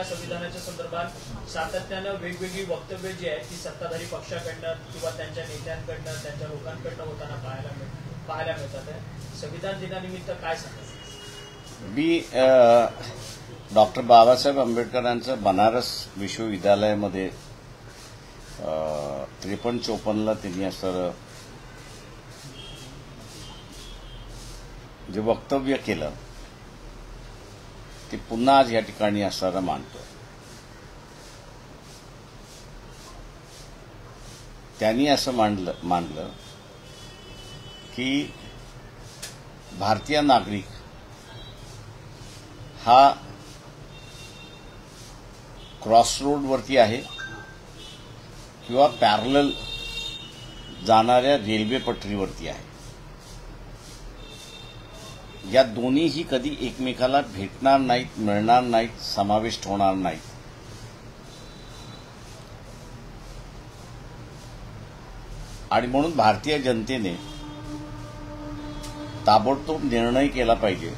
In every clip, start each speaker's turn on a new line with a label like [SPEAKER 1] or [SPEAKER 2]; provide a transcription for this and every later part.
[SPEAKER 1] या संविधानाच्या संदर्भात सातत्यानं वेगवेगळी वक्तव्य जी आहेत ती सत्ताधारी पक्षाकडनं किंवा त्यांच्या नेत्यांकडनं त्यांच्या लोकांकडनं होताना पाहायला मिळतात. संविधान दिनानिमित्त काय सांगाल?
[SPEAKER 2] मी डॉक्टर बाबासाहेब आंबेडकरांचं बनारस विश्वविद्यालयामध्ये 53-54 त्यांनी असं जे वक्तव्य केलं ते पुन्हा आज या ठिकाणी असणारं मानतो. त्यांनी असं मानलं की भारतीय नागरिक हा क्रॉसरोडवरती आहे किंवा पॅरलल जाणाऱ्या रेल्वे पटरीवरती आहे. या दोन्हीही कधी एकमेकाला भेटणार नाहीत, मिळणार नाहीत, समाविष्ट होणार नाहीत. आणि म्हणून भारतीय जनतेने ताबडतोब निर्णय केला पाहिजे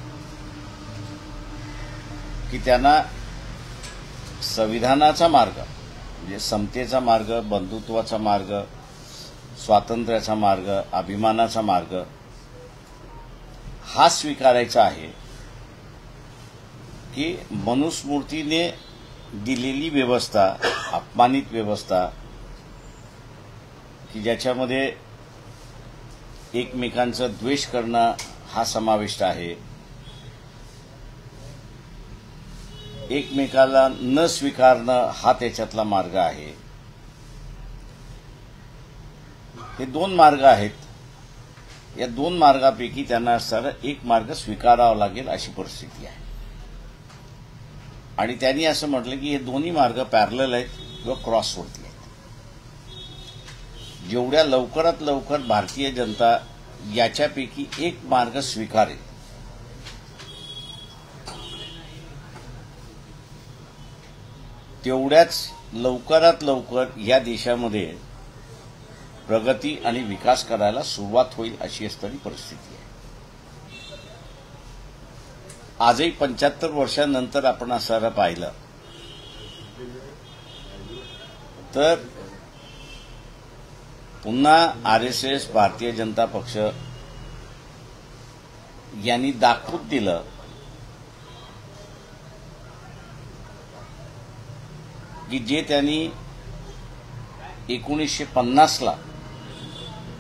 [SPEAKER 2] की त्यांना संविधानाचा मार्ग म्हणजे समतेचा मार्ग, बंधुत्वाचा मार्ग, स्वातंत्र्याचा मार्ग, अभिमानाचा मार्ग हा स्वीकारायचा आहे की मनुस्मृतीने दिलेली व्यवस्था, अपमानित व्यवस्था की ज्याच्यामध्ये एकमेकांचा द्वेष करणं हा समाविष्ट आहे, एकमेकाला न स्वीकारणं हा त्याच्यातला मार्ग आहे. हे दोन मार्ग आहेत. या दोन मार्गापैकी त्यांना असणारा एक मार्ग स्वीकारावा लागेल अशी परिस्थिती आहे. आणि त्यांनी असं म्हटलं की हे दोन्ही मार्ग पॅरलल आहेत किंवा क्रॉसवरती आहेत. जेवढ्या लवकरात लवकर भारतीय जनता याच्यापैकी एक मार्ग स्वीकारेल तेवढ्याच लवकरात लवकर या देशामध्ये प्रगती आणि विकास करायला सुरुवात होईल अशी असणारी परिस्थिती आहे. आजही 75 वर्षांनंतर आपण असं पाहिलं तर पुन्हा आरएसएस, भारतीय जनता पक्ष यांनी दाखवून दिलं की जे त्यांनी 1950ला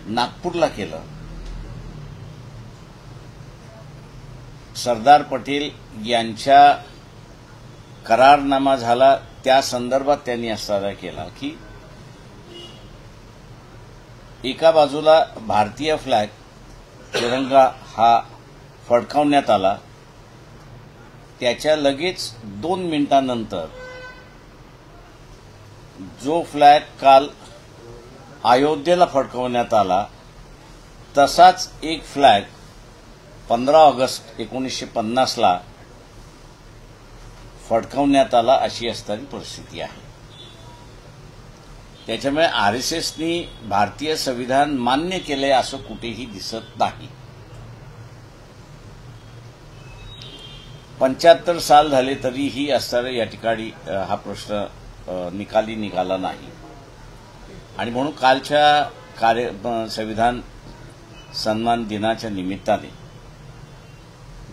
[SPEAKER 2] नागपूरला केलं, सरदार पटेल यांच्या करारनामा झाला त्या संदर्भात त्यांनी असा केला की एका बाजूला भारतीय फ्लॅग तिरंगा हा फडकावण्यात आला, त्याच्या लगेच 2 मिनिटांनंतर जो फ्लॅग काल अयोध्येला फडकवण्यात आला तसाच एक फ्लॅग 15 ऑगस्ट 1950ला फडकवण्यात आला अशी असणारी परिस्थिती आहे. त्याच्यामुळे आरएसएसनी भारतीय संविधान मान्य केले असं कुठेही दिसत नाही. 75 साल झाले तरीही असणाऱ्या या ठिकाणी हा प्रश्न निकाली निघाला नाही. आणि म्हणून कालच्या संविधान सन्मान दिनाच्या निमित्ताने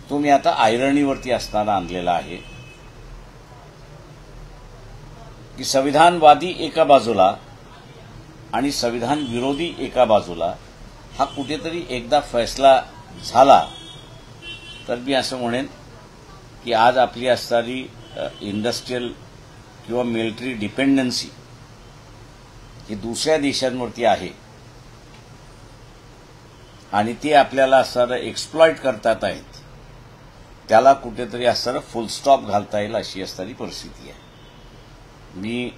[SPEAKER 2] तो मी आता ऐरणीवरती असणारा आणलेला आहे की संविधानवादी एका बाजूला आणि संविधान विरोधी एका बाजूला हा कुठेतरी एकदा फैसला झाला तर मी असं म्हणेन की आज आपली असणारी इंडस्ट्रियल किंवा मिलिटरी डिपेंडन्सी ही दुसऱ्या देशांवरती आहे आणि ते आपल्याला असणारं एक्सप्लॉइट करतात आहेत, त्याला कुठेतरी असणारं फुल स्टॉप घालता येईल अशी असणारी परिस्थिती आहे. मी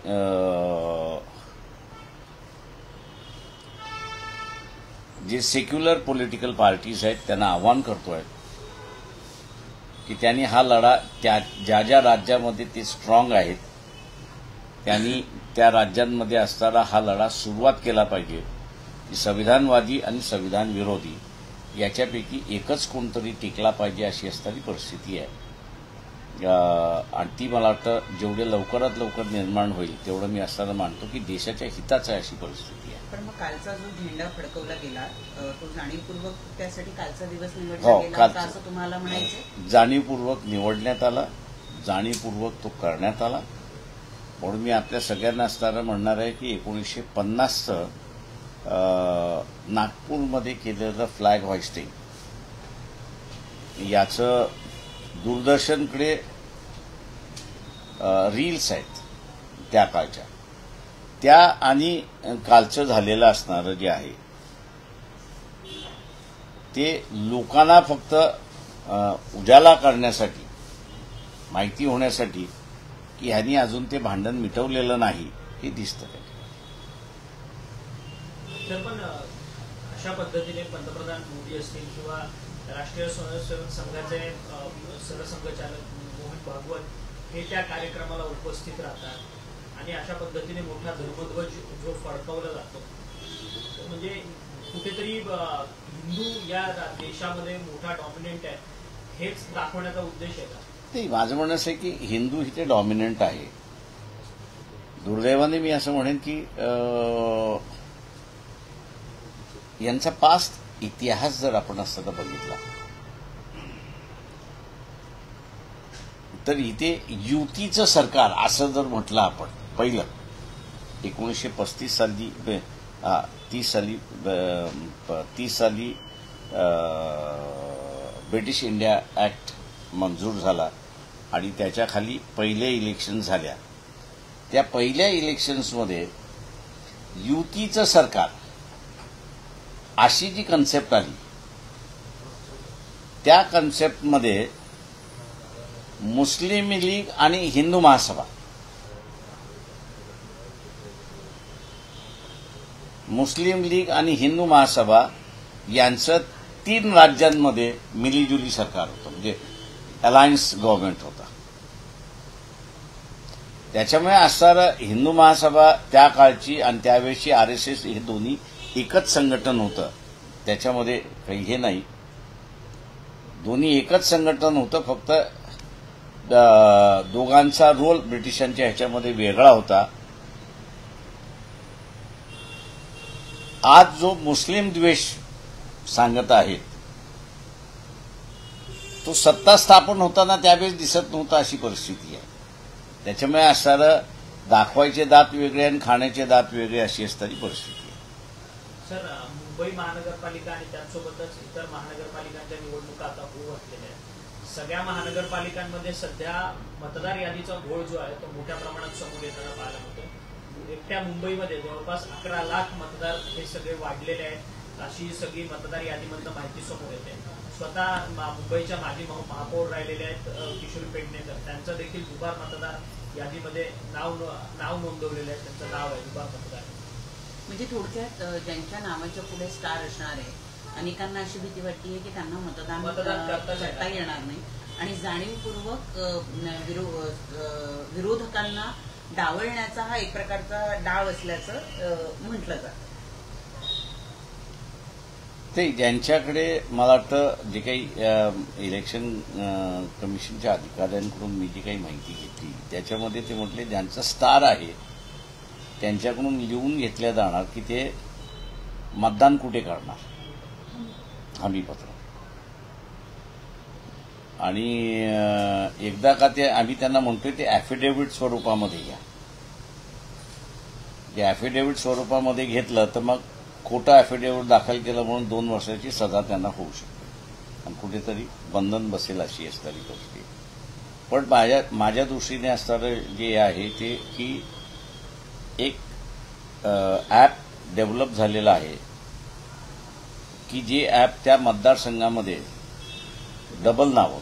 [SPEAKER 2] जे सेक्युलर पॉलिटिकल पार्टीज आहेत त्यांना आव्हान करतोय की त्यांनी हा लढा ज्या ज्या राज्यामध्ये ते स्ट्रॉंग आहेत त्यांनी त्या राज्यांमध्ये असताना हा लढा सुरुवात केला पाहिजे की संविधानवादी आणि संविधान विरोधी याच्यापैकी एकच कोणतरी टिकला पाहिजे अशी असणारी परिस्थिती आहे. आणि ती मला वाटतं जेवढे लवकरात लवकर निर्माण होईल तेवढं मी असताना मानतो की देशाच्या हिताचं आहे अशी परिस्थिती आहे.
[SPEAKER 3] पण मग कालचा जो झेंडा फडकवला गेला तो जाणीवपूर्वक त्यासाठी कालचा दिवस
[SPEAKER 2] हो,
[SPEAKER 3] निवडला गेला असं तुम्हाला म्हणायचं?
[SPEAKER 2] जाणीवपूर्वक निवडण्यात आला, जाणीवपूर्वक तो करण्यात आला. म्हणून मी आपल्या सगळ्यांना असताना म्हणणार आहे की 1950चं नागपूरमध्ये केलेलं फ्लॅग होइस्टिंग याचं दूरदर्शनकडे रील्स आहेत त्या काळच्या, त्या आणि कालचं झालेलं असणारं जे आहे ते लोकांना फक्त उजाला करण्यासाठी, माहिती होण्यासाठी की ह्यांनी अजून ते भांडण मिटवलेलं नाही हे दिसतं.
[SPEAKER 1] तर पण अशा पद्धतीने पंतप्रधान मोदी असतील किंवा राष्ट्रीय स्वयंसेवक संघाचे सरसंघचालक मोहन भागवत हे त्या कार्यक्रमाला उपस्थित राहतात आणि अशा पद्धतीने मोठा धर्मध्वज जो फडकवला जातो म्हणजे कुठेतरी हिंदू या देशामध्ये मोठा डॉमिनंट आहे हेच दाखवण्याचा उद्देश आहे का?
[SPEAKER 2] नाही, माझं म्हणणं असं आहे की हिंदू इथे डॉमिनंट आहे. दुर्दैवाने मी असं म्हणेन की यांचा पास्ट इतिहास जर आपण असताना बघितला तर इथे युतीचं सरकार असं जर म्हटलं आपण पहिलं 1935 साली 30 साली ब्रिटिश इंडिया ऍक्ट मंजूर झाला आणि त्याच्या खाली पहिले इलेक्शन झाल्या. त्या पहिल्या इलेक्शन्समध्ये युतीचं सरकार अशी जी कन्सेप्ट आली त्या कन्सेप्टमध्ये मुस्लिम लीग आणि हिंदू महासभा, मुस्लिम लीग आणि हिंदू महासभा यांचं 3 राज्यांमध्ये मिलीजुली सरकार होतं, म्हणजे अलायन्स गव्हर्नमेंट होता. त्याच्यामुळे असणारं हिंदू महासभा त्या काळची आणि त्यावेळेची RSS हे दोन्ही एकच संघटन होतं. त्याच्यामध्ये काही हे नाही, दोन्ही एकच संघटन होतं, फक्त दोघांचा रोल ब्रिटिशांच्या ह्याच्यामध्ये वेगळा होता. आज जो मुस्लिम द्वेष सांगत आहेत तो सत्ता स्थापन होताना त्यावेळेस दिसत नव्हता अशी परिस्थिती आहे. त्याच्यामुळे असणारं दाखवायचे दात वेगळे आणि खाण्याचे दात वेगळे अशी असणारी परिस्थिती आहे.
[SPEAKER 1] सर, मुंबई महानगरपालिका आणि त्याचसोबतच इतर महानगरपालिकांच्या निवडणुका आता होऊ घातलेल्या आहेत. सगळ्या महानगरपालिकांमध्ये सध्या मतदार यादीचा घोळ जो आहे तो मोठ्या प्रमाणात समोर येताना पाहायला मिळतो. एकट्या मुंबईमध्ये जवळपास 11 लाख मतदार हे सगळे वाढलेले आहेत अशी सगळी मतदार यादीमधनं माहिती समोर येते. स्वतः मुंबईच्या माजी महापौर राहिलेले आहेत किशोरी पेडणेकर, त्यांचं देखील दुबार मतदार यादीमध्ये नाव नोंदवलेलं आहे, त्यांचं नाव आहे दुबार मतदार.
[SPEAKER 3] म्हणजे थोडक्यात ज्यांच्या नावाच्या पुढे स्टार असणार आहे अनेकांना अशी भीती वाटते की त्यांना मतदान करता येणार नाही आणि जाणीवपूर्वक विरोधकांना डावलण्याचा हा एक प्रकारचा डाव असल्याचं म्हटलं जातं.
[SPEAKER 2] ते ज्यांच्याकडे मला वाटतं जे काही इलेक्शन कमिशनच्या अधिकाऱ्यांकडून मी जी काही माहिती घेतली त्याच्यामध्ये ते म्हटले ज्यांचं स्टार आहे त्यांच्याकडून लिहून घेतल्या जाणार की ते मतदान कुठे करणार हमीपत्र, आणि एकदा का ते आम्ही त्यांना म्हणतोय ते ॲफिडेव्हिट स्वरूपामध्ये घ्या. जे ॲफिडेव्हिट स्वरूपामध्ये घेतलं तर मग खोटं ॲफिडेव्हिट दाखल केलं म्हणून 2 वर्षाची सजा त्यांना होऊ शकते आणि कुठेतरी बंधन बसेल अशी असणारी गोष्ट. पण माझ्या दृष्टीने असणारं जे आहे ते की एक ॲप डेव्हलप झालेलं आहे की जे ॲप त्या मतदारसंघामध्ये डबल नावं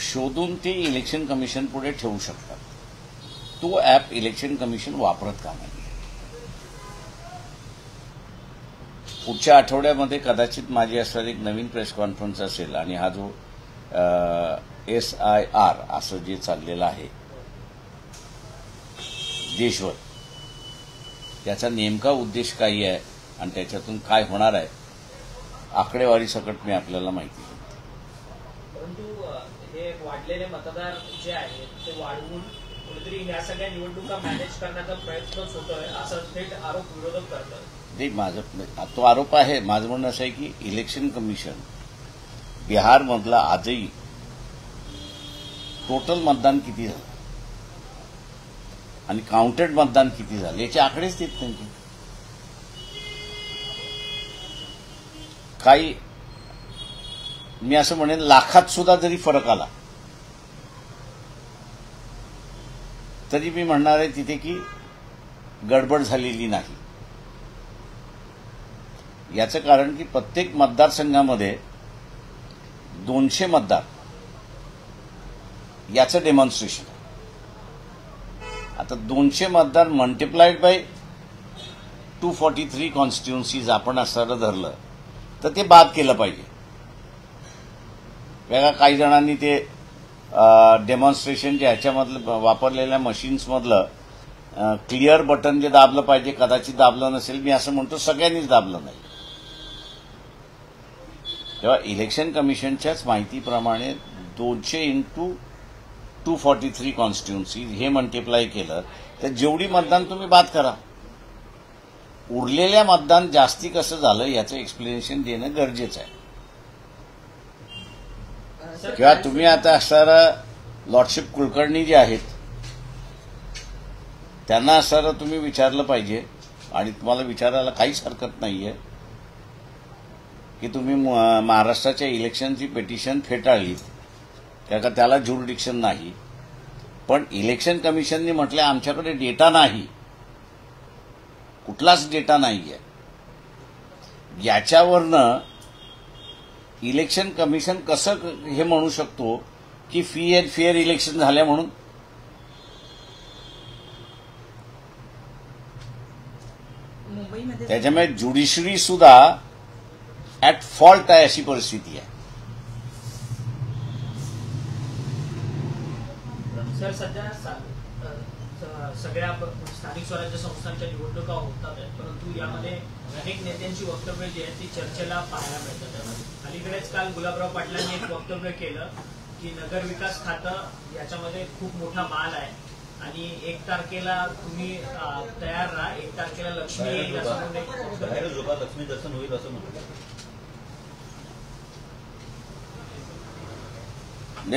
[SPEAKER 2] शोधून ते इलेक्शन कमिशन पुढे ठेवू शकतात. तो ॲप इलेक्शन कमिशन वापरत का नाही. पुढच्या आठवड्यामध्ये कदाचित माझी असणारी एक नवीन प्रेस कॉन्फरन्स असेल आणि हा जो SIR असं जे चाललेलं आहे देशभर त्याचा नेमका उद्देश काय आहे आणि त्याच्यातून काय होणार आहे आकडेवारी सकट मी आपल्याला माहिती देतो.
[SPEAKER 1] हे वाढलेले मतदार जे आहेत ते वाढवून कुठेतरी ह्या सगळ्या निवडणुका मॅनेज करण्याचा प्रयत्नच होतोय असा थेट आरोप विरोधक करतात.
[SPEAKER 2] नाही, माझं तो आरोप आहे. माझं म्हणणं असं आहे की इलेक्शन कमिशन बिहारमधलं आजही टोटल मतदान किती झालं आणि काउंटेड मतदान किती झालं याचे आकडेच देत नाही. काही मी असं म्हणेन लाखात सुद्धा जरी फरक आला तरी मी म्हणणार आहे तिथे की गडबड झालेली नाही. याचं कारण की प्रत्येक मतदारसंघामध्ये 200 मतदार याचं डेमॉन्स्ट्रेशन आहे. आता 200 मतदार मल्टिप्लाइड बाय 243 कॉन्स्टिट्युन्सीज आपण असं धरलं तर ते बाद केलं पाहिजे. वेगळा काही जणांनी ते डेमॉन्स्ट्रेशनच्या ह्याच्यामधलं वापरलेल्या मशीन्समधलं क्लिअर बटन जे दाबलं पाहिजे कदाचित दाबलं नसेल. मी असं म्हणतो सगळ्यांनीच दाबलं नाही. तेव्हा इलेक्शन कमिशनच्याच माहितीप्रमाणे 200 into 243 कॉन्स्टिट्युन्सी हे मल्टिप्लाय केलं तर जेवढी मतदान तुम्ही बाद करा. उरलेल्या मतदान जास्ती कसं झालं याचं एक्सप्लेनेशन देणं गरजेचं आहे. किंवा तुम्ही आता असणारा लॉर्डशिप कुलकर्णी जे आहेत त्यांना असणारं तुम्ही विचारलं पाहिजे आणि तुम्हाला विचारायला काहीच हरकत नाहीये की तुम्ही महाराष्ट्राच्या इलेक्शनची पिटिशन फेटाळलीत कारण त्याला ज्युरिडिक्शन नाही. पण इलेक्शन कमिशनने म्हटलं आमच्याकडे डेटा नाही, कुठलाच डेटा नाहीये. याच्यावरनं इलेक्शन कमिशन कसं हे म्हणू शकतो की फ्री अँड फेअर इलेक्शन झाल्या म्हणून. त्याच्यामुळे ज्युडिशरी सुद्धा ऍट फॉल्ट आहे अशी परिस्थिती आहे.
[SPEAKER 1] सर सध्या सगळ्या स्थानिक स्वराज्य संस्थांच्या निवडणुका होतात आहेत परंतु यामध्ये अनेक नेत्यांची वक्तव्य जी आहेत ती चर्चेला पाहायला मिळतात. अलीकडेच काल गुलाबराव पाटलांनी एक वक्तव्य केलं की नगर विकास खातं याच्यामध्ये खूप मोठा माल आहे आणि 1 तारखेला तुम्ही तयार राहा, 1 तारखेला लक्ष्मी येईल असं
[SPEAKER 4] लक्ष्मी दर्शन होईल असं म्हणतात.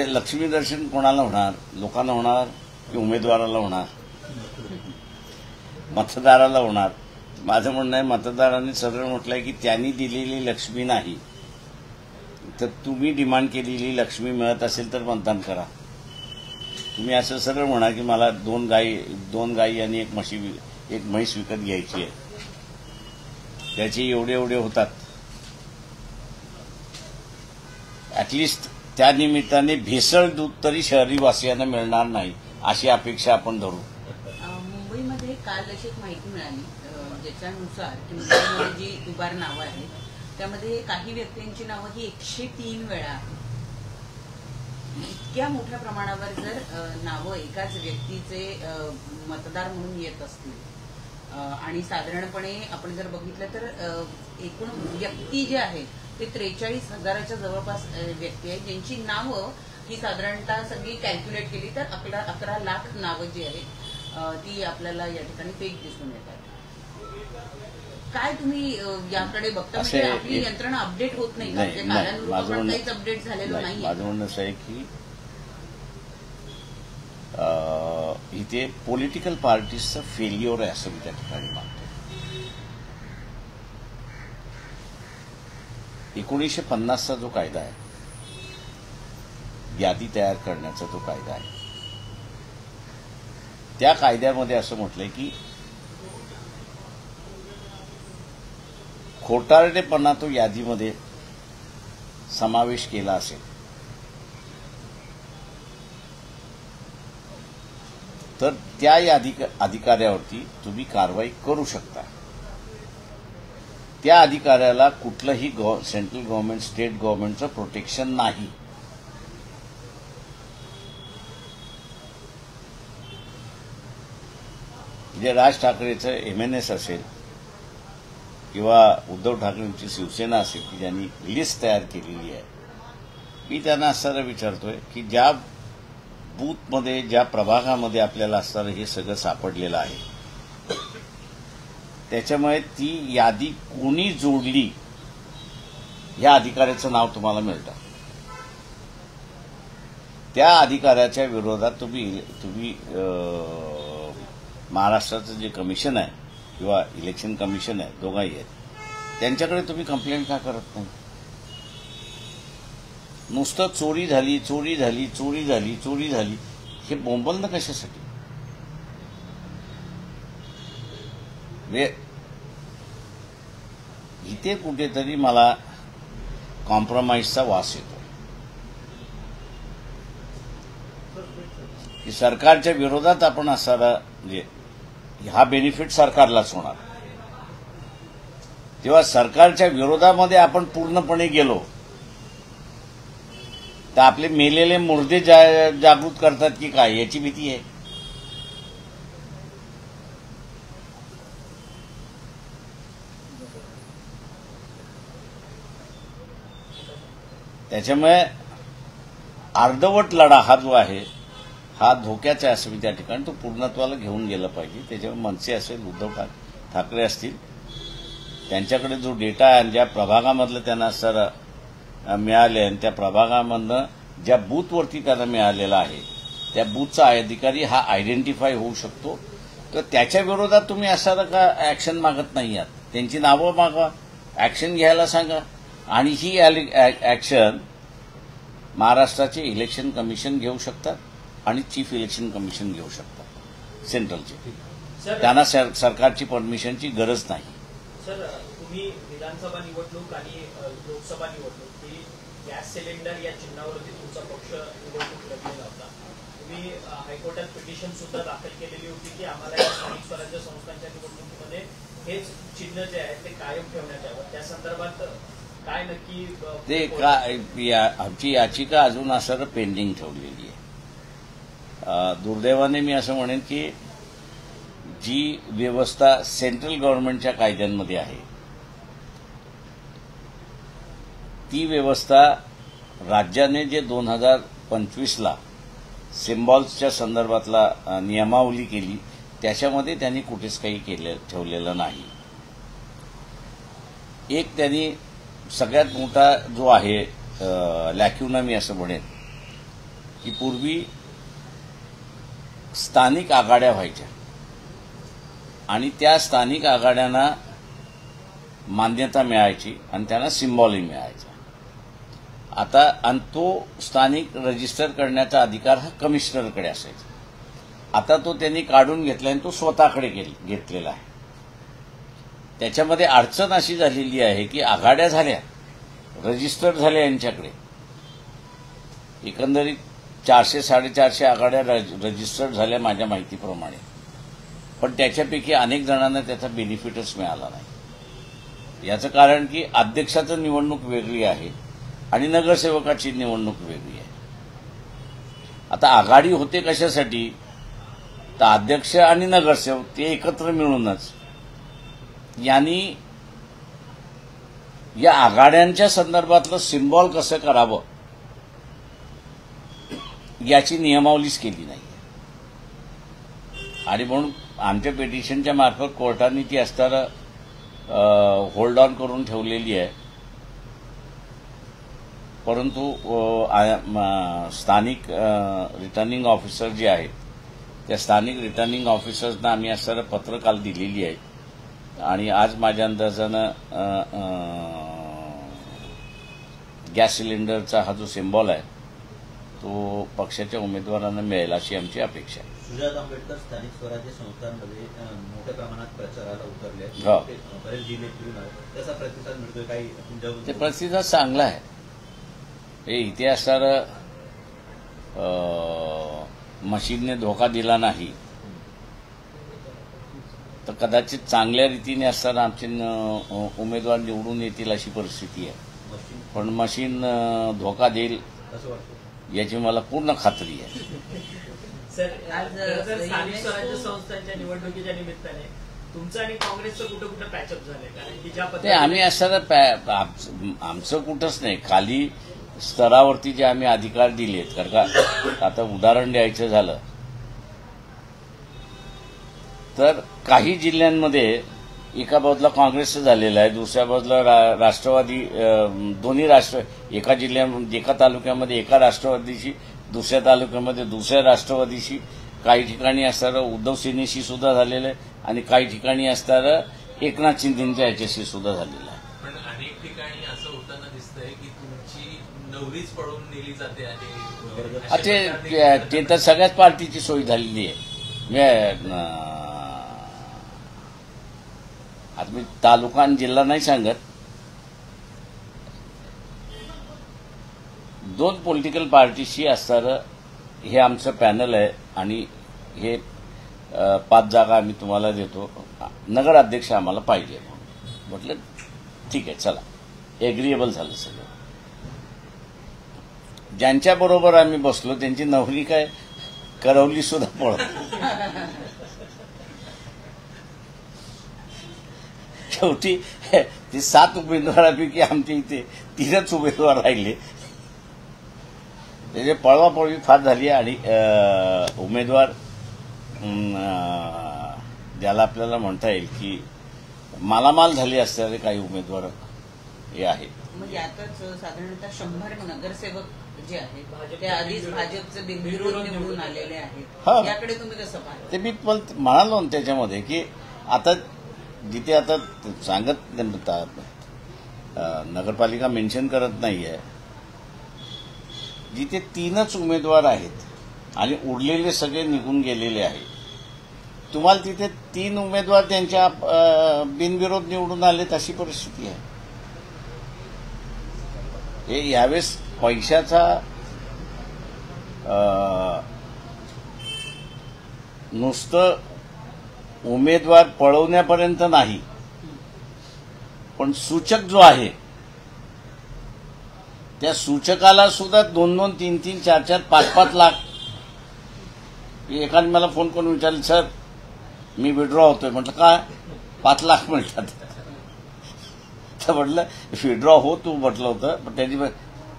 [SPEAKER 2] लक्ष्मी दर्शन कोणाला होणार? लोकांना होणार की उमेदवाराला होणार? मतदाराला होणार. माझं म्हणणं आहे मतदारांनी सरळ म्हटलंय की त्यांनी दिलेली लक्ष्मी नाही तर तुम्ही डिमांड केलेली लक्ष्मी मिळत असेल तर मतदान करा. तुम्ही असं सरळ म्हणा की मला 2 गायी आणि एक म्हैस विकत घ्यायची आहे, त्याचे एवढे होतात. ऍटलिस्ट त्या निमित्ताने भेसळ दूध तरी शहरी वासियांना मिळणार नाही अशी अपेक्षा आपण धरू.
[SPEAKER 3] मुंबईमध्ये काल अशी एक माहिती मिळाली ज्याच्यानुसार की मुंबईमध्ये जी दुबार नावं आहेत त्यामध्ये काही व्यक्तींची नावं ही 103 वेळा आहेत. इतक्या मोठ्या प्रमाणावर जर नावं एकाच व्यक्तीचे मतदार म्हणून येत असतील आणि साधारणपणे आपण जर बघितलं तर एकूण व्यक्ती जे आहेत ते 43,000च्या जवळपास व्यक्ती आहेत ज्यांची नावं ही साधारणतः सगळी कॅल्क्युलेट केली तर 11 लाख नावं जी आहेत ती आपल्याला या ठिकाणी फेक दिसून येतात. काय तुम्ही याकडे बघता? म्हणजे आपली यंत्रणा अपडेट होत नाही का? म्हणजे कालानुरूपाने काहीच अपडेट झालेलं नाही.
[SPEAKER 2] माझं म्हणणं असं आहे की इथे पॉलिटिकल पार्टीजचं फेल्युअर आहे असं मी त्या ठिकाणी मानतो. 1950चा जो कायदा आहे, यादी तयार करण्याचा जो कायदा आहे, त्या कायद्यामध्ये असं म्हटलंय की खोटारडेपणा तो यादीमध्ये समावेश केला असेल तर त्या अधिकाऱ्यावरती तुम्ही कारवाई करू शकता. त्या अधिकाऱ्याला कुठलंही सेंट्रल गव्हर्नमेंट स्टेट गव्हर्नमेंटचं प्रोटेक्शन नाही. म्हणजे राज ठाकरेचं MNS असेल किंवा उद्धव ठाकरेंची शिवसेना असेल की ज्यांनी लिस्ट तयार केलेली आहे मी त्यांना असणारा विचारतोय की ज्या बूथमध्ये ज्या प्रभागामध्ये आपल्याला असणारं हे सगळं सापडलेलं आहे त्याच्यामुळे ती यादी कोणी जोडली या अधिकाऱ्याचं नाव तुम्हाला मिळतं. त्या अधिकाऱ्याच्या विरोधात तुम्ही महाराष्ट्राचं जे कमिशन आहे किंवा इलेक्शन कमिशन आहे दोघाही आहेत त्यांच्याकडे तुम्ही कंप्लेंट का करत नाही. नुसतं चोरी झाली चोरी झाली चोरी झाली चोरी झाली हे बोंबलणं कशासाठी. इथे कुठेतरी मला कॉम्प्रोमाइजचा वास येतो की सरकारच्या विरोधात आपण असणारा म्हणजे हा बेनिफिट सरकारलाच होणार. तेव्हा सरकारच्या विरोधामध्ये आपण पूर्णपणे गेलो तर आपले मेलेले मुर्दे जागृत करतात की काय याची भीती आहे. त्याच्यामुळे अर्धवट लढा हा जो आहे हा धोक्याचा आहे असं मी त्या ठिकाणी तो पूर्णत्वाला घेऊन गेला पाहिजे. त्याच्यामुळे मनसे असेल उद्धव ठाकरे असतील त्यांच्याकडे जो डेटा आहे आणि ज्या प्रभागामधलं त्यांना सर मिळाले आणि त्या प्रभागामधनं ज्या बूथवरती त्यांना मिळालेला आहे त्या बूथचा अधिकारी हा आयडेंटिफाय होऊ शकतो. तर त्याच्या विरोधात तुम्ही असं का ऍक्शन मागत नाही आहात. त्यांची नावं मागा ऍक्शन घ्यायला सांगा आणि ही ऍक्शन महाराष्ट्राचे इलेक्शन कमिशन घेऊ शकतात आणि चीफ इलेक्शन कमिशन घेऊ शकतात सेंट्रलचे. त्यांना सरकारची परमिशनची गरज नाही.
[SPEAKER 1] सर तुम्ही विधानसभा निवडणूक आणि लोकसभा निवडणूक ही गॅस सिलेंडर या चिन्हावरती तुमचा पक्ष निवडणूक लढलेला होता. तुम्ही हायकोर्टात पिटिशन सुद्धा दाखल केलेली होती की आम्हाला या स्थानिक स्वराज्य संस्थांच्या निवडणुकीमध्ये हेच चिन्ह जे आहे ते कायम ठेवण्यात यावं. त्या संदर्भात काय नक्की
[SPEAKER 2] ते आमची याचिका अजून असं पेंडिंग ठेवलेली आहे. दुर्दैवाने मी असं म्हणेन की जी व्यवस्था सेंट्रल गव्हर्नमेंटच्या कायद्यांमध्ये आहे ती व्यवस्था राज्याने जे 2025ला सिम्बॉल्सच्या संदर्भातला नियमावली केली त्याच्यामध्ये त्यांनी कुठेच काही ठेवलेलं नाही. एक त्यांनी सगळ्यात मोठा जो आहे लॅक्युना मी असं म्हणेन की पूर्वी स्थानिक आघाड्या व्हायच्या आणि त्या स्थानिक आघाड्यांना मान्यता मिळायची आणि त्यांना सिम्बॉलही मिळायचा. आता आणि तो स्थानिक रजिस्टर करण्याचा अधिकार हा कमिशनरकडे असायचा. आता तो त्यांनी काढून घेतला आणि तो स्वतःकडे घेतलेला आहे. त्याच्यामध्ये अडचण अशी झालेली आहे की आघाड्या झाल्या रजिस्टर झाल्या यांच्याकडे एकंदरीत 400-450 आघाड्या रजिस्टर्ड झाल्या माझ्या माहितीप्रमाणे. पण त्याच्यापैकी अनेक जणांना त्याचा बेनिफिटच मिळाला नाही. याचं कारण की अध्यक्षाचं निवडणूक वेगळी आहे आणि नगरसेवकाची निवडणूक वेगळी आहे. आता आघाडी होते कशासाठी तर अध्यक्ष आणि नगरसेवक ते एकत्र मिळूनच. यांनी या आघाड्यांच्या संदर्भातलं सिम्बॉल कसं करावं याची नियमावलीच केली नाही आणि म्हणून आमच्या पिटिशनच्या मार्फत कोर्टाने ती असताना होल्ड ऑन करून ठेवलेली आहे. परंतु स्थानिक रिटर्निंग ऑफिसर जे आहेत त्या स्थानिक रिटर्निंग ऑफिसर्सना आम्ही असताना पत्र काल दिलेली आहे आणि आज माझ्या अंदाजानं गॅस सिलेंडरचा हा जो सिम्बॉल आहे तो पक्षाच्या उमेदवारांना मिळेल अशी आमची अपेक्षा आहे.
[SPEAKER 4] सुजात आंबेडकर स्थानिक स्वराज्य संस्थांमध्ये मोठ्या प्रमाणात प्रचाराला उतरले बरेच जिल्हे फिरून आले त्याचा प्रतिसाद मिळतोय काही तुमच्या
[SPEAKER 2] ते प्रतिसाद चांगला आहे. हे इथे असणारं मशीनने धोका दिला नाही तर कदाचित चांगल्या रीतीने असताना आमचे उमेदवार निवडून येतील अशी परिस्थिती आहे. पण मशीन धोका देईल
[SPEAKER 4] असं वाटतं
[SPEAKER 1] याची मला पूर्ण खात्री आहे.
[SPEAKER 5] सर स्थानिक स्वराज्य संस्थांच्या निवडणुकीच्या निमित्ताने तुमचं आणि काँग्रेसचं कुठं कुठं पॅचअप झालंय कारण की ज्या
[SPEAKER 2] ते आम्ही असताना आमचं कुठंच नाही खाली स्तरावरती जे आम्ही अधिकार दिलेत, कारण का आता उदाहरण द्यायचं झालं तर काही जिल्ह्यांमध्ये एका बाजूला काँग्रेसचं झालेलं आहे, दुसऱ्या बाजूला राष्ट्रवादी, दोन्ही एका जिल्ह्यामध्ये एका तालुक्यामध्ये एका राष्ट्रवादीशी, दुसऱ्या तालुक्यामध्ये दुसऱ्या राष्ट्रवादीशी, काही ठिकाणी असणारं उद्धव सेनेशी सुद्धा झालेलं आहे आणि काही ठिकाणी असणारं एकनाथ शिंदेच्या याच्याशी सुद्धा झालेलं आहे.
[SPEAKER 6] पण अनेक ठिकाणी असं होताना दिसतंय की तुमची नवरीच पळून नेली जाते आणि
[SPEAKER 2] ते तर सगळ्याच पार्टीची सोय झालेली आहे. आता मी तालुका आणि जिल्हा नाही सांगत, 2 पॉलिटिकल पार्टीशी असणारं हे आमचं पॅनल आहे आणि हे 5 जागा आम्ही तुम्हाला देतो, नगराध्यक्ष आम्हाला पाहिजे. म्हटलं ठीक आहे, चला, एग्रीएबल झालं सगळं. ज्यांच्याबरोबर आम्ही बसलो त्यांची नवरी काय करवली सुद्धा पळत. शेवटी ते 7 उमेदवारांपैकी आमच्या इथे 3च उमेदवार राहिले. त्याचे पळवापळवी फार झाली आणि उमेदवार ज्याला आपल्याला म्हणता येईल की मालामाल झाले असणारे काही उमेदवार हे आहेत.
[SPEAKER 3] म्हणजे यातच साधारणतः 100 नगरसेवक जे आहेत ते आधीच भाजपचे बिनविरोध निवडून आलेले आहेत. याकडे तुम्ही कसं पाहता?
[SPEAKER 2] ते मी म्हणालो ना त्याच्यामध्ये की आता जिथे आता सांगत नगरपालिका मेन्शन करत नाहीये, जिथे 3च उमेदवार आहेत आणि उरलेले सगळे निघून गेलेले आहेत, तुम्हाला तिथे 3 उमेदवार त्यांच्या बिनविरोध निवडून आलेत अशी परिस्थिती आहे. हे यावेळेस पैशाचा नुसतं उमेदवार पळवण्यापर्यंत नाही, पण सूचक जो आहे त्या सूचकाला सुद्धा 2-2, 3-3, 4-4, 5-5 लाख. एकाने मला फोन करून विचारलं, सर मी विड्रॉ होतोय. म्हटलं काय? 5 लाख मिळतात. तर म्हटलं विड्रॉ हो तू म्हटलं होतं, पण त्याची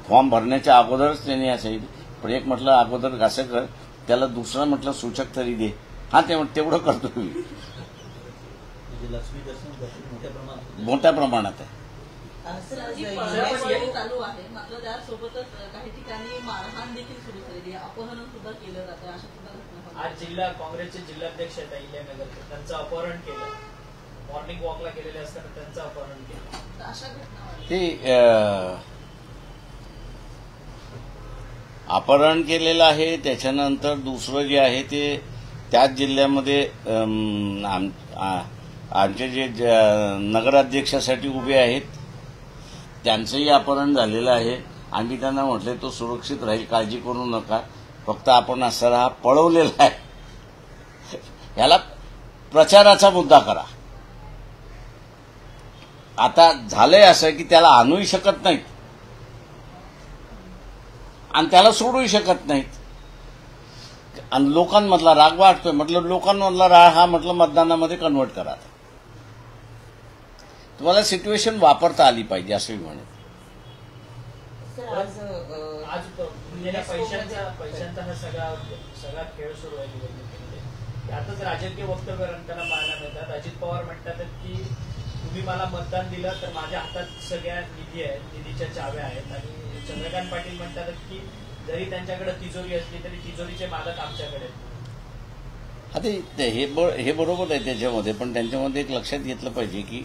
[SPEAKER 2] फॉर्म भरण्याच्या अगोदरच त्यांनी असं पण एक म्हटलं अगोदर असं कर, त्याला दुसरा म्हटलं सूचक तरी दे. हा ते तेवढं करतो मी. मोठ्या प्रमाणात आहे.
[SPEAKER 7] चालू आहे, मात्र त्यासोबतच काही ठिकाणी मारहाण देखील सुरू झालेली आहे, अपहरण सुद्धा केलं जातं. अशा सुद्धा घटना
[SPEAKER 1] आज काँग्रेसचे जिल्हाध्यक्ष आहेत अहिल्यानगरचे, त्यांचं अपहरण केलं. मॉर्निंग वॉकला गेलेले असताना त्यांचं अपहरण केलं.
[SPEAKER 7] अशा घटना
[SPEAKER 2] ते अपहरण केलेलं आहे. त्याच्यानंतर दुसरं जे आहे ते त्याच जिल्ह्यामध्ये आमचे जे नगराध्यक्षासाठी उभे आहेत त्यांचंही अपहरण झालेलं आहे. आम्ही त्यांना म्हटले तो सुरक्षित राहील, काळजी करू नका, फक्त आपण असं हा पळवलेला आहे, याला प्रचाराचा मुद्दा करा. आता झालंय असं की त्याला आणूही शकत नाहीत आणि त्याला सोडूही शकत नाहीत आणि लोकांमधला राग वाटतोय. म्हटलं लोकांमधला राग हा म्हटलं मतदानामध्ये कन्व्हर्ट करा. तुम्हाला सिच्युएशन वापरता आली पाहिजे असं मी म्हणत.
[SPEAKER 1] आज पैशांचा हा सगळा खेळ सुरू आहे निवडणुकीमध्ये. यातच राजकीय वक्तव्य रंगताना पाहायला मिळतात. अजित पवार म्हणतात की तुम्ही मला मतदान दिलं तर माझ्या हातात सगळ्या निधी आहेत, निधीच्या चाव्या आहेत. आणि चंद्रकांत पाटील म्हणतात की जरी त्यांच्याकडे तिजोरी असली तरी तिजोरीचे मालक आमच्याकडे.
[SPEAKER 2] आता हे बरोबर आहे त्याच्यामध्ये, पण त्यांच्यामध्ये एक लक्षात घेतलं पाहिजे की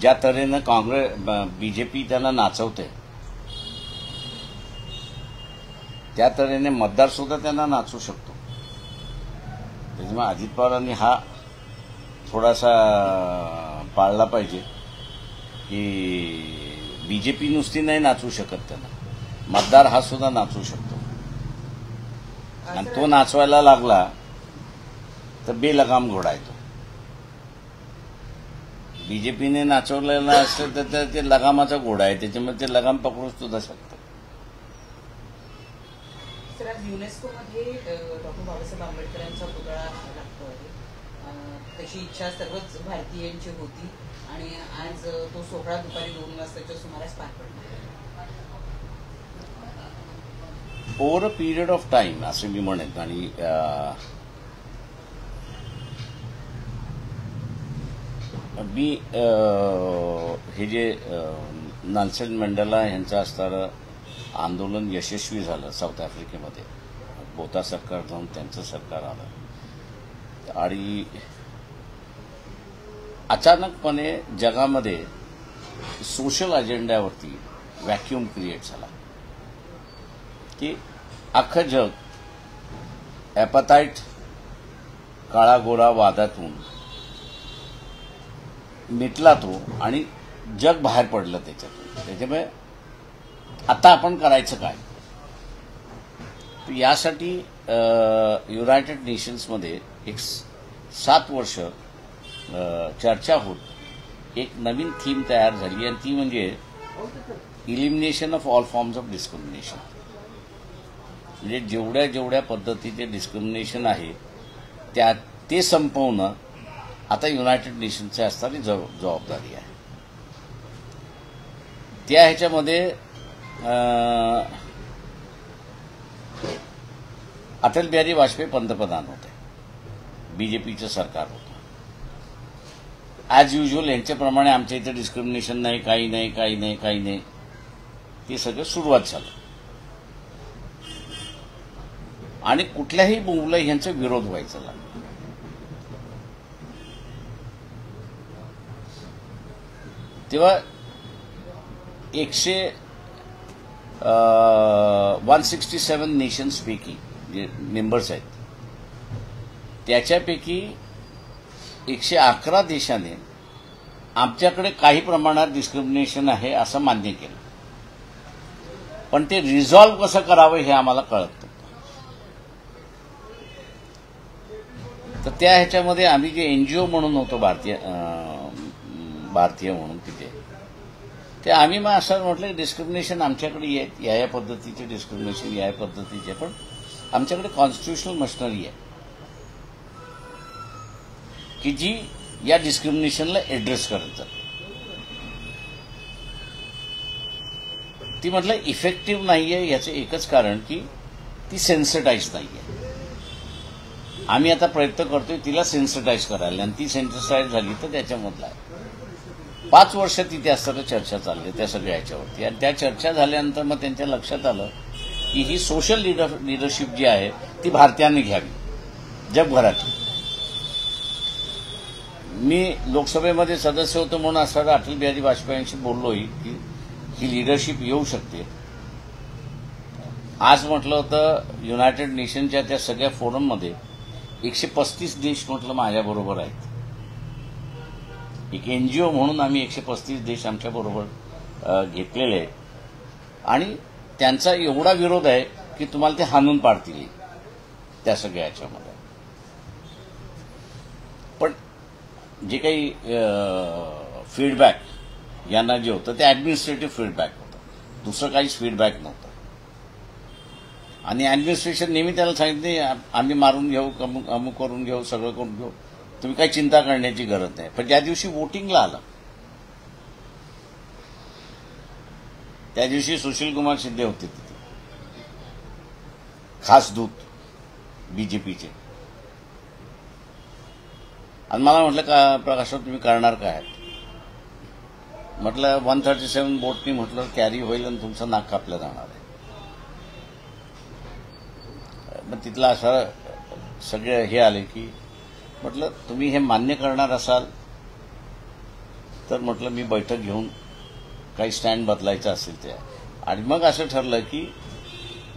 [SPEAKER 2] ज्या तऱ्हेनं बीजेपी त्यांना नाचवते त्या तऱ्हेने मतदार सुद्धा त्यांना नाचवू शकतो. त्याच्यामुळे अजित पवारांनी हा थोडासा पाळला पाहिजे की बीजेपी नुसती नाही नाचवू शकत, त्यांना मतदार हा सुद्धा नाचवू शकतो. आणि तो नाचवायला लागला तर बेलगाम घोडा येतो. बीजेपीने नाचवलेला असलं तर ते लगामाचा घोडा आहे, त्याच्यामुळे ते लगाम पकडू सुद्धा शकतं.
[SPEAKER 3] सर, आज युनेस्कोमध्ये डॉक्टर बाबासाहेब आंबेडकरांचा पुतळा लागतो आहे. तशी इच्छा सर्वच भारतीयांची होती आणि आज तो सोहळा दुपारी 2 वाजताच्या सुमारास पार पडला.
[SPEAKER 2] Over a period of time असं मी म्हणेन. आणि मी हे जे नेल्सन मंडेला यांचं असणारं आंदोलन यशस्वी झालं साऊथ आफ्रिकेमध्ये, बोथा सरकार जाऊन त्यांचं सरकार आलं आणि अचानकपणे जगामध्ये सोशल अजेंड्यावरती व्हॅक्यूम क्रिएट झाला की अख्खं जग ॲपॅटाईट काळा गोरा वादातून मिटला तो आणि जग बाहेर पडलं त्याच्यातून. त्याच्यामुळे आता आपण करायचं काय, यासाठी युनायटेड नेशन्समध्ये एक 7 वर्ष चर्चा होत एक नवीन थीम तयार झाली आणि ती म्हणजे elimination of all forms of discrimination. म्हणजे जेवढ्या पद्धतीचे डिस्क्रिमिनेशन आहे ते संपवणं आता युनायटेड नेशन्सची असणारी जबाबदारी आहे. त्या ह्याच्यामध्ये अटल बिहारी वाजपेयी पंतप्रधान होते, बीजेपीचं सरकार होतं. ॲज युजल यांच्याप्रमाणे आमच्या इथे डिस्क्रिमिनेशन नाही, काही नाही ते सगळं सुरुवात झालं आणि कुठल्याही मूवला ह्यांचा विरोध व्हायचा लागला. तेव्हा 167 नेशन्सपैकी जे मेंबर्स आहेत त्याच्यापैकी 111 देशाने आमच्याकडे काही प्रमाणात डिस्क्रिमिनेशन आहे असं मान्य केलं, पण ते रिझॉल्व्ह कसं करावं हे आम्हाला कळत नव्हतं. तर त्या ह्याच्यामध्ये आम्ही जे एनजीओ म्हणून होतो भारतीय म्हणून तिथे, ते आम्ही मग असं म्हटलं डिस्क्रिमिनेशन आमच्याकडे या पद्धतीचे डिस्क्रिमिनेशन या पद्धतीचे, पण आमच्याकडे कॉन्स्टिट्युशनल मशिनरी आहे की जी या डिस्क्रिमिनेशनला ऍड्रेस करत जाते. ती म्हटलं इफेक्टिव्ह नाहीये याचं एकच कारण की ती सेन्सिटाईज नाहीये. आम्ही आता प्रयत्न करतोय तिला सेन्सिटाईज करायला, आणि ती सेन्सिटाईज झाली तर त्याच्यामधला 5 वर्ष तिथे असताना चर्चा चालली त्या सगळ्या ह्याच्यावरती, आणि त्या चर्चा झाल्यानंतर मग त्यांच्या लक्षात आलं की ही सोशल लिडरशिप जी आहे ती भारतीयांनी घ्यावी जगभरातली. मी लोकसभेमध्ये सदस्य होतो म्हणून असताना अटल बिहारी वाजपेयींशी बोललोही की ही लिडरशिप येऊ शकते. आज म्हटलं होतं युनायटेड नेशनच्या त्या सगळ्या फोरममध्ये 135 देश म्हटलं माझ्याबरोबर आहेत. एक एनजीओ म्हणून आम्ही 135 देश आमच्याबरोबर घेतलेले आहेत, आणि त्यांचा एवढा विरोध आहे की तुम्हाला ते हाणून पाडतील त्या सगळ्या ह्याच्यामध्ये. पण जे काही फीडबॅक यांना जे होतं ते ॲडमिनिस्ट्रेटिव्ह फीडबॅक होतं, दुसरं काहीच फीडबॅक नव्हतं. आणि ॲडमिनिस्ट्रेशन नेहमी त्याला सांगितले आम्ही मारून घेऊ, अमुक करून घेऊ, सगळं करून घेऊ, तुम्ही काही चिंता करण्याची गरज नाही. पण ज्या दिवशी वोटिंगला आलं त्या दिवशी सुशील कुमार शिंदे होते तिथे, खास दूत बीजेपीचे, आणि मला म्हटलं का प्रकाशराव तुम्ही करणार काय? म्हटलं 137 बोटनी म्हटलं कॅरी होईल आणि तुमचं नाक कापलं जाणार आहे. मग तिथला असं सगळे हे आले की म्हटलं तुम्ही हे मान्य करणार असाल तर म्हटलं मी बैठक घेऊन काही स्टँड बदलायचं असेल ते. आणि मग असं ठरलं की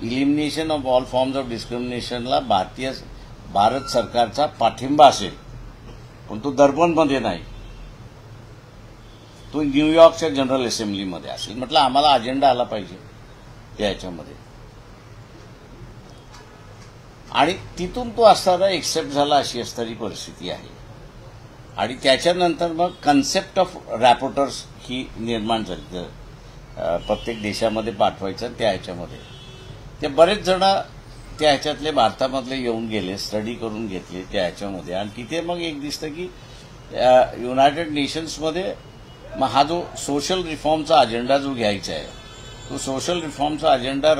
[SPEAKER 2] elimination of all forms of डिस्क्रिमिनेशनला भारत सरकारचा पाठिंबा असेल, पण तो डर्बनमध्ये नाही, तो न्यूयॉर्कच्या जनरल असेंब्लीमध्ये असेल. म्हटलं आम्हाला अजेंडा आला पाहिजे त्या ह्याच्यामध्ये, आणि तिथून तो असताना एक्सेप्ट झाला अशी असणारी परिस्थिती आहे. आणि त्याच्यानंतर मग कन्सेप्ट ऑफ रॅपोर्टर्स ही निर्माण झाली, प्रत्येक देशामध्ये पाठवायचं. त्या ह्याच्यामध्ये ते बरेच जण त्या ह्याच्यातले भारतामधले येऊन गेले, स्टडी करून घेतले त्या ह्याच्यामध्ये, आणि तिथे मग एक दिसतं की युनायटेड नेशन्समध्ये मग हा जो सोशल रिफॉर्मचा अजेंडा जो घ्यायचा आहे तो सोशल रिफॉर्मचा अजेंडा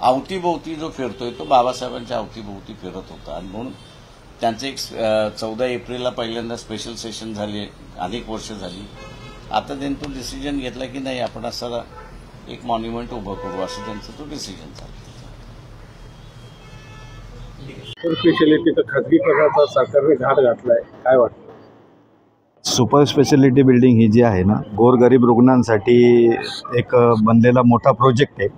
[SPEAKER 2] अवतीभोवती जो फिरतोय तो बाबासाहेबांच्या अवतीभोवती फिरत होता आणि म्हणून त्यांचं एक 14 एप्रिलला पहिल्यांदा स्पेशल सेशन झाले, अनेक वर्ष झाली. आता त्यांनी तो डिसिजन घेतला की नाही आपण असं एक मॉन्युमेंट उभं करू, असं त्यांचा तो डिसिजन झाला.
[SPEAKER 8] स्पेशालिटीचा खाजगीकरणाचा सरकारने घाट घातलाय, काय वाटतं?
[SPEAKER 9] सुपर स्पेशालिटी बिल्डिंग ही जी आहे ना, गोरगरीब रुग्णांसाठी एक बनलेला मोठा प्रोजेक्ट आहे.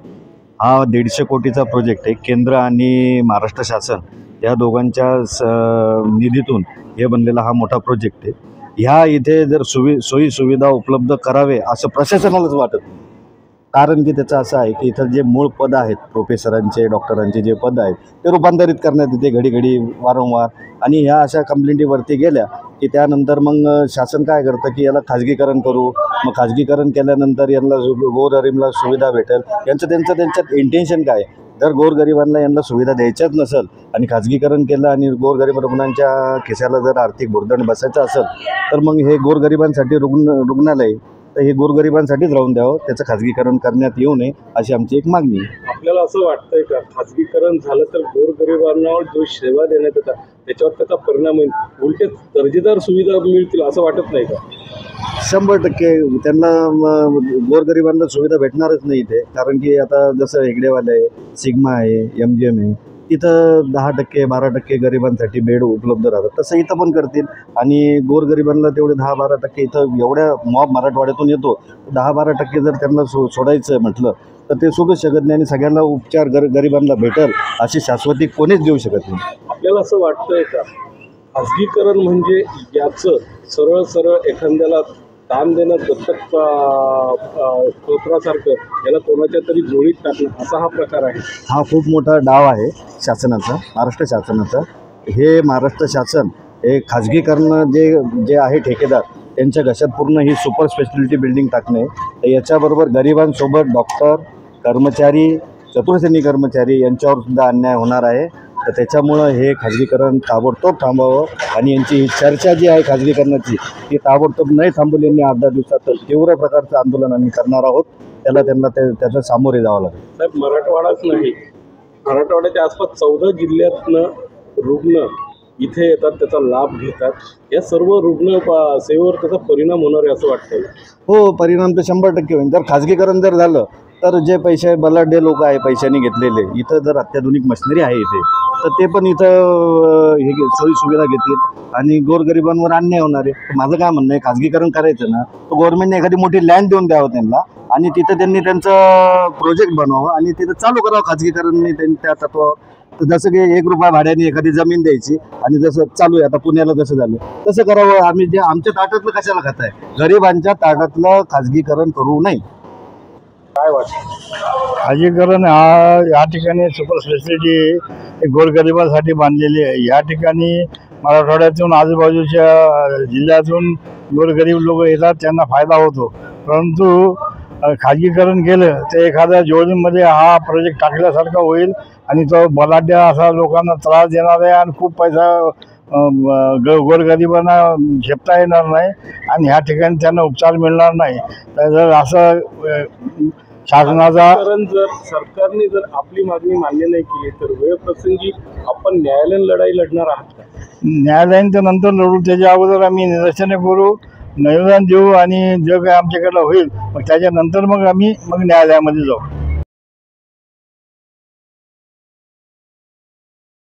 [SPEAKER 9] हा 150 कोटीचा प्रोजेक्ट आहे. केंद्र आणि महाराष्ट्र शासन या दोघांच्या निधीतून हे बनलेला हा मोठा प्रोजेक्ट आहे. ह्या इथे जर सोयी सुविधा उपलब्ध करावे असं प्रशासनालाच वाटत नाही. कारण की त्याचं असं आहे की इथं जे मूळ पद आहेत, प्रोफेसरांचे, डॉक्टरांचे जे पद आहेत ते रूपांतरित करण्यात येते घडी वारंवार. आणि ह्या अशा कंप्लेंटीवरती गेल्या की त्यानंतर मग शासन काय करतं की याला खाजगीकरण करू. मग खाजगीकरण केल्यानंतर यांना गोरगरिबांना सुविधा भेटेल, त्यांच्यात इंटेन्शन काय. जर गोरगरिबांना यांना सुविधा द्यायच्याच नसेल आणि खाजगीकरण केलं आणि गोरगरीब रुग्णांच्या खिशाला जर आर्थिक भुर्दंड बसायचं असेल तर मग हे गोरगरिबांसाठी रुग्णालय तर हे गोरगरिबांसाठीच राहून द्यावं, त्याचं खाजगीकरण करण्यात येऊ नये अशी आमची एक मागणी आहे.
[SPEAKER 8] आपल्याला असं वाटतंय का खाजगीकरण झालं तर गोरगरिबांना जो सेवा देण्यात येतात त्याच्यावर त्याचा परिणाम होईल, उलटे दर्जेदार सुविधा मिळतील असं वाटत नाही का?
[SPEAKER 9] 100% त्यांना गोरगरिबांना सुविधा भेटणारच नाही इथे. कारण की आता जसं हेगडेवाले आहे, सिग्मा आहे, MGM आहे, तिथं 10% 12% गरिबांसाठी बेड उपलब्ध राहतात. तसं इथं पण करतील आणि गोरगरिबांना तेवढे 10-12% इथं एवढ्या मॉब मराठवाड्यातून येतो, 10-12% जर त्यांना सोडायचं म्हटलं तर ते सोडूच शकत नाही आणि सगळ्यांना उपचार गरिबांना भेटेल अशी शाश्वती कोणीच देऊ शकत नाही.
[SPEAKER 8] आपल्याला असं वाटतंय का खाजगीकरण म्हणजे याचं सरळ एखाद्याला दान देणं, दत्तक स्तोत्रासारखं याला कोणाच्या तरी जोडीत टाकणं असा हा प्रकार आहे?
[SPEAKER 9] हा खूप मोठा डाव आहे शासनाचा, महाराष्ट्र शासनाचा. हे महाराष्ट्र शासन हे खाजगीकरण जे आहे ठेकेदार त्यांच्या घशात पूर्ण ही सुपर स्पेशालिटी बिल्डिंग टाकणे, तर याच्याबरोबर गरिबांसोबत डॉक्टर, कर्मचारी, चतुर्श्रेणी कर्मचारी यांच्यावर सुद्धा अन्याय होणार आहे. तर त्याच्यामुळं हे खाजगीकरण ताबडतोब थांबावं आणि यांची ही चर्चा जी आहे खाजगीकरणाची ती ताबडतोब नाही थांबवली यांनी 8-10 दिवसात तीव्र प्रकारचं आंदोलन आम्ही करणार आहोत. त्यांना त्याचं सामोरे जावं लागेल.
[SPEAKER 8] साहेब, मराठवाडाच नाही, मराठवाड्याच्या आसपास 14 जिल्ह्यातनं रुग्ण इथे येतात, त्याचा लाभ घेतात. या सर्व रुग्ण सेवेवर त्याचा परिणाम होणार आहे असं वाटतं?
[SPEAKER 9] हो, परिणाम तर 100% होईल. जर खाजगीकरण जर झालं तर जे पैसे बलाढ्य लोक आहे पैशाने घेतलेले, इथं जर अत्याधुनिक मशिनरी आहे इथे तर ते पण इथं हे सोयी सुविधा घेतील आणि गोरगरिबांवर अन्याय होणार आहे. माझं काय म्हणणं आहे, खाजगीकरण करायचं ना तर गव्हर्नमेंटने एखादी मोठी लँड देऊन द्यावं त्यांना आणि तिथं त्यांनी त्यांचं प्रोजेक्ट बनवावं आणि तिथं चालू करावं खाजगीकरण त्या तत्वावर. तर जसं की 1 रुपया भाड्याने एखादी जमीन द्यायची आणि जसं चालू आहे आता पुण्याला जसं झालं तसं करावं. आम्ही जे आमच्या ताटातलं कशाला खाताय, गरिबांच्या ताटातलं खाजगीकरण करू नये.
[SPEAKER 8] काय वाटतं?
[SPEAKER 10] खाजगीकरण या ठिकाणी सुपर स्पेशालिटी गोरगरिबांसाठी बांधलेली आहे. या ठिकाणी मराठवाड्यातून आजूबाजूच्या जिल्ह्यातून गोरगरीब लोक येतात, त्यांना फायदा होतो. परंतु खाजगीकरण केलं तर एखाद्या जोडीमध्ये हा प्रोजेक्ट टाकल्यासारखा होईल आणि तो बलाढ्य असा लोकांना त्रास देणार आहे आणि खूप पैसा गोरगरिबांना झेपता येणार नाही आणि ह्या ठिकाणी त्यांना उपचार मिळणार नाही. तर असं शासनाचा
[SPEAKER 8] जर सरकारने जर आपली मागणी मान्य नाही केली तर वेळ प्रसंगी आपण न्यायालयीन लढाई लढणार आहात का?
[SPEAKER 10] न्यायालयीन तर नंतर लढू, त्याच्या अगोदर आम्ही निदर्शने करू, निवेदन देऊ आणि जे काही आमच्याकडलं होईल मग त्याच्यानंतर मग आम्ही न्यायालयामध्ये जाऊ.